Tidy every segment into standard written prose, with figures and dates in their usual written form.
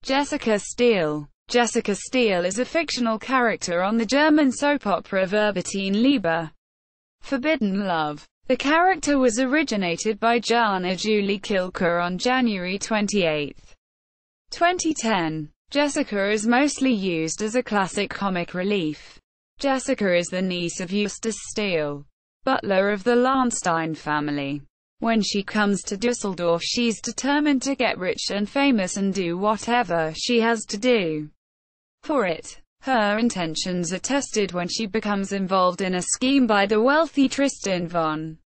Jessica Stiehl. Jessica Stiehl is a fictional character on the German soap opera Verboten Liebe, Forbidden Love. The character was originated by Jana Julie Kilker on January 28, 2010. Jessica is mostly used as a classic comic relief. Jessica is the niece of Justus Stiehl, butler of the Lahnstein family. When she comes to Dusseldorf, she's determined to get rich and famous and do whatever she has to do for it. Her intentions are tested when she becomes involved in a scheme by the wealthy Tristan von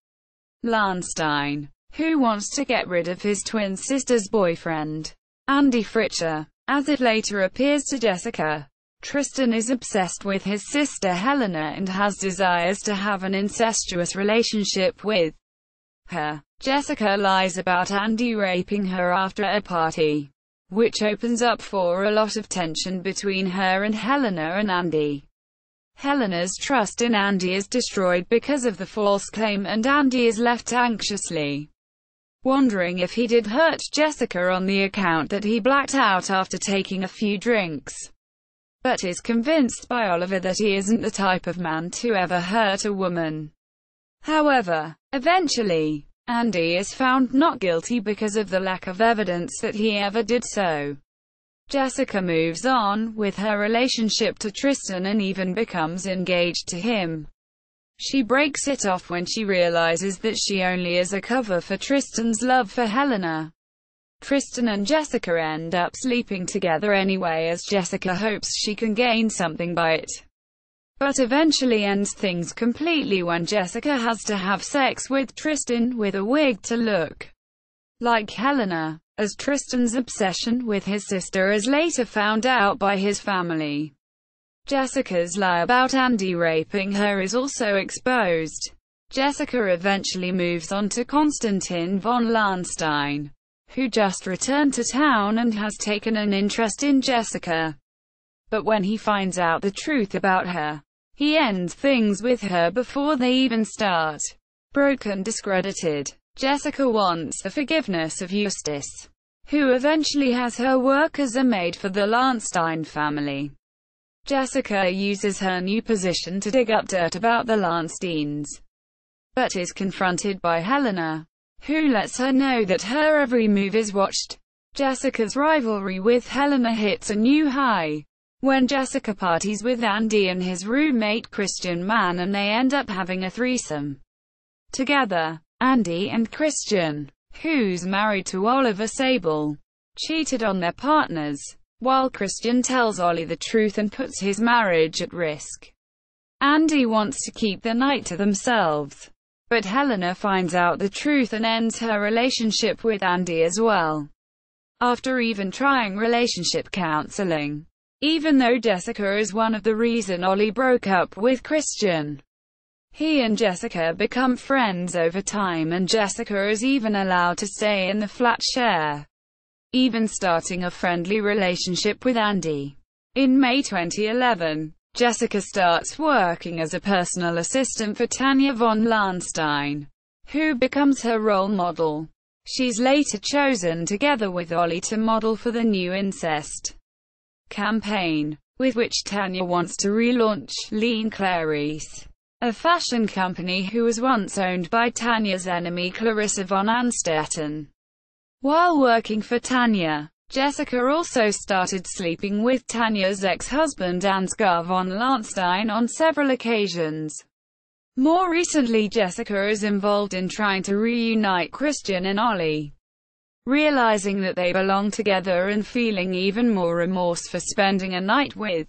Lahnstein, who wants to get rid of his twin sister's boyfriend, Andy Fritcher. As it later appears to Jessica, Tristan is obsessed with his sister Helena and has desires to have an incestuous relationship with her. Jessica lies about Andy raping her after a party, which opens up for a lot of tension between her and Helena and Andy. Helena's trust in Andy is destroyed because of the false claim, and Andy is left anxiously wondering if he did hurt Jessica on the account that he blacked out after taking a few drinks, but is convinced by Oliver that he isn't the type of man to ever hurt a woman. However, eventually, Andy is found not guilty because of the lack of evidence that he ever did so. Jessica moves on with her relationship to Tristan and even becomes engaged to him. She breaks it off when she realizes that she only is a cover for Tristan's love for Helena. Tristan and Jessica end up sleeping together anyway, as Jessica hopes she can gain something by it, but eventually ends things completely when Jessica has to have sex with Tristan with a wig to look like Helena, as Tristan's obsession with his sister is later found out by his family. Jessica's lie about Andy raping her is also exposed. Jessica eventually moves on to Tristan von Lahnstein, who just returned to town and has taken an interest in Jessica. But when he finds out the truth about her, he ends things with her before they even start. Broken, discredited, Jessica wants the forgiveness of Justus, who eventually has her work as a maid for the Lahnstein family. Jessica uses her new position to dig up dirt about the Lahnsteins, but is confronted by Helena, who lets her know that her every move is watched. Jessica's rivalry with Helena hits a new high when Jessica parties with Andy and his roommate Christian Mann, and they end up having a threesome together. Andy and Christian, who's married to Oliver Sable, cheated on their partners, while Christian tells Ollie the truth and puts his marriage at risk. Andy wants to keep the night to themselves, but Helena finds out the truth and ends her relationship with Andy as well, after even trying relationship counseling. Even though Jessica is one of the reason Ollie broke up with Christian, he and Jessica become friends over time, and Jessica is even allowed to stay in the flat share, even starting a friendly relationship with Andy. In May 2011, Jessica starts working as a personal assistant for Tanja von Lahnstein, who becomes her role model. She's later chosen together with Ollie to model for the new incest campaign, with which Tanja wants to relaunch Lean Clarice, a fashion company who was once owned by Tanya's enemy Clarissa von Anstetten. While working for Tanja, Jessica also started sleeping with Tanya's ex-husband Ansgar von Lahnstein on several occasions. More recently, Jessica is involved in trying to reunite Christian and Ollie, realizing that they belong together and feeling even more remorse for spending a night with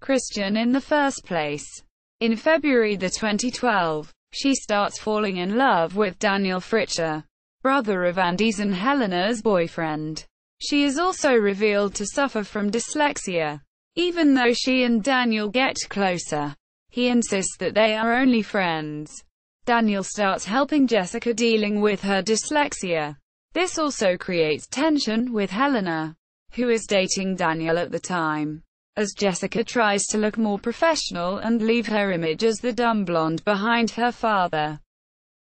Christian in the first place. In February 2012, she starts falling in love with Daniel Fritcher, brother of Andy's and Helena's boyfriend. She is also revealed to suffer from dyslexia. Even though she and Daniel get closer, he insists that they are only friends. Daniel starts helping Jessica dealing with her dyslexia. This also creates tension with Helena, who is dating Daniel at the time, as Jessica tries to look more professional and leave her image as the dumb blonde behind her father.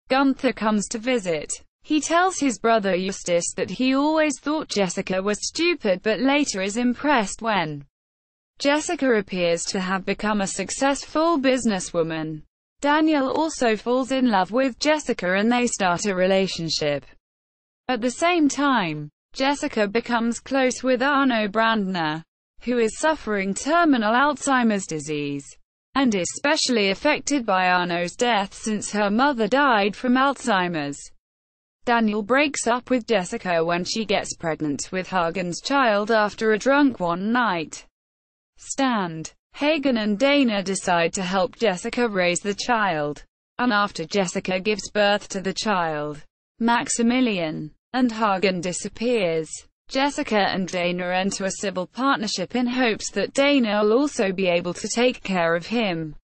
Gunther comes to visit. He tells his brother Eustace that he always thought Jessica was stupid but later is impressed when Jessica appears to have become a successful businesswoman. Daniel also falls in love with Jessica and they start a relationship. At the same time, Jessica becomes close with Arno Brandner, who is suffering terminal Alzheimer's disease, and is especially affected by Arno's death since her mother died from Alzheimer's. Daniel breaks up with Jessica when she gets pregnant with Hagen's child after a drunk one-night stand. Hagen and Dana decide to help Jessica raise the child, and after Jessica gives birth to the child, Maximilian and Hagen disappears. Jessica and Dana enter a civil partnership in hopes that Dana will also be able to take care of him.